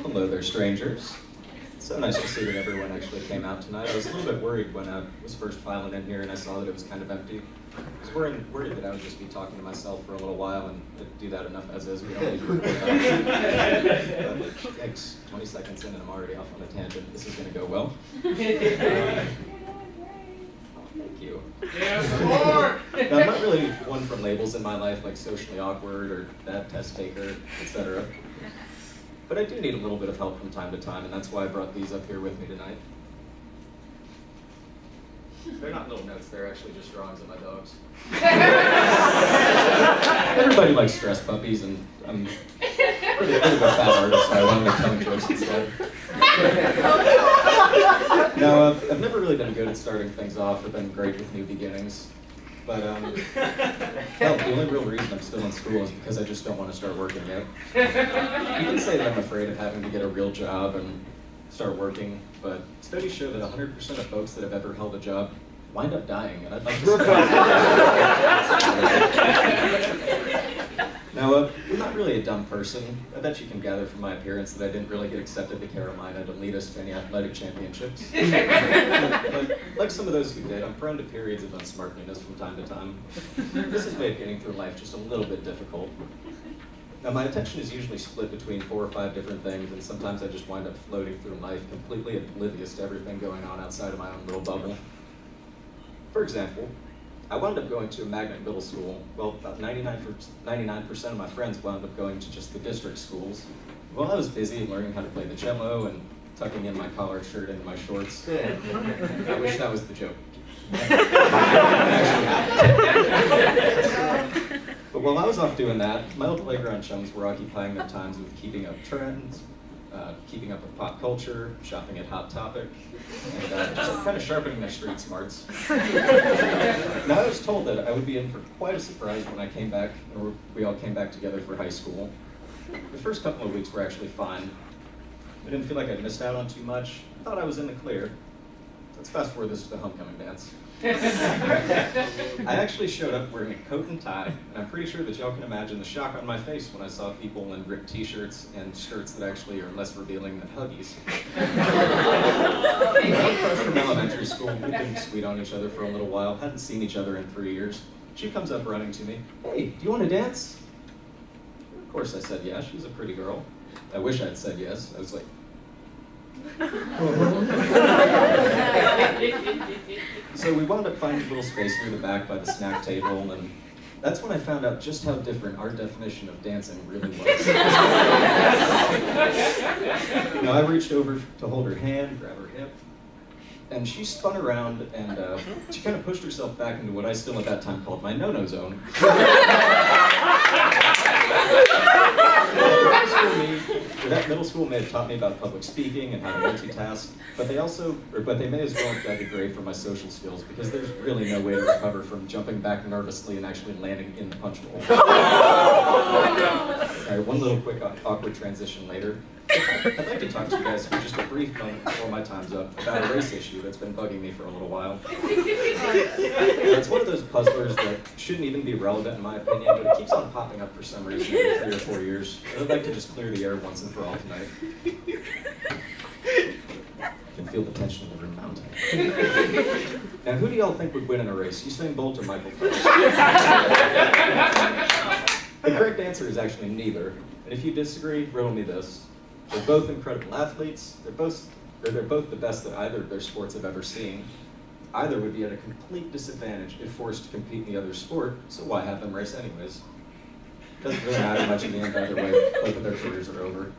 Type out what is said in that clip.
Hello there, strangers. It's so nice to see that everyone actually came out tonight. I was a little bit worried when I was first filing in here and I saw that it was kind of empty. I was worried that I would just be talking to myself for a little while and I'd do that enough as is. We don't need to record that. Thanks. 20 seconds in and I'm already off on a tangent. This is going to go well. Thank you. Now, I'm not really one for labels in my life, like socially awkward or bad test taker, etc. But I do need a little bit of help from time to time, and that's why I brought these up here with me tonight. They're not little notes, they're actually just drawings of my dogs. Everybody likes stress puppies, and I'm a bit of a fat artist, so I wanted to tell jokes instead. Now, I've never really been good at starting things off or been great with new beginnings. But hell, the only real reason I'm still in school is because I just don't want to start working yet. You can say that I'm afraid of having to get a real job and start working, but studies show that 100% of folks that have ever held a job wind up dying, and I'd like to Now, I'm not really a dumb person. I bet you can gather from my appearance that I didn't really get accepted to Carolina to lead us to any athletic championships. But like some of those who did, I'm prone to periods of unsmartliness from time to time. This has made getting through life just a little bit difficult. Now, my attention is usually split between 4 or 5 different things, and sometimes I just wind up floating through life completely oblivious to everything going on outside of my own little bubble. For example, I wound up going to a magnet middle school. Well, about 99% of my friends wound up going to just the district schools. While I was busy learning how to play the cello and tucking in my collared shirt into my shorts. I wish that was the joke. But while I was off doing that, my old playground chums were occupying their times with keeping up trends, keeping up with pop culture, shopping at Hot Topic, and just kind of sharpening their street smarts. Now, I was told that I would be in for quite a surprise when I came back, or we all came back together for high school. The first couple of weeks were actually fine. I didn't feel like I'd missed out on too much. I thought I was in the clear. Let's fast forward this to the homecoming dance. I actually showed up wearing a coat and tie, and I'm pretty sure that y'all can imagine the shock on my face when I saw people in ripped t-shirts and shirts that actually are less revealing than Huggies. I'm fresh from elementary school. We've been sweet on each other for a little while, hadn't seen each other in 3 years. She comes up running to me. Hey, do you want to dance? Of course I said yes. She's a pretty girl. I wish I'd said yes. I was like, so we wound up finding a little space near the back by the snack table, and that's when I found out just how different our definition of dancing really was. I reached over to hold her hand, grab her hip, and she spun around and she kind of pushed herself back into what I still at that time called my no-no zone. That middle school may have taught me about public speaking and how to multitask, but they may as well have dug a grave for my social skills, because there's really no way to recover from jumping back nervously and actually landing in the punch bowl. Alright, one little quick awkward transition later. I'd like to talk to you guys for just a brief moment before my time's up about a race issue that's been bugging me for a little while. It's one of those puzzlers that shouldn't even be relevant in my opinion, but it keeps on popping up for some reason every 3 or 4 years. I'd like to just clear the air once and for all tonight. I can feel the tension in the room mounting. Now, who do y'all think would win in a race? Usain Bolt or Michael Phelps? The correct answer is actually neither. And if you disagree, riddle me this. They're both incredible athletes. They're both the best that either of their sports have ever seen. Either would be at a complete disadvantage if forced to compete in the other sport, so why have them race anyways? Doesn't really matter much in the end either way. Both of their careers are over.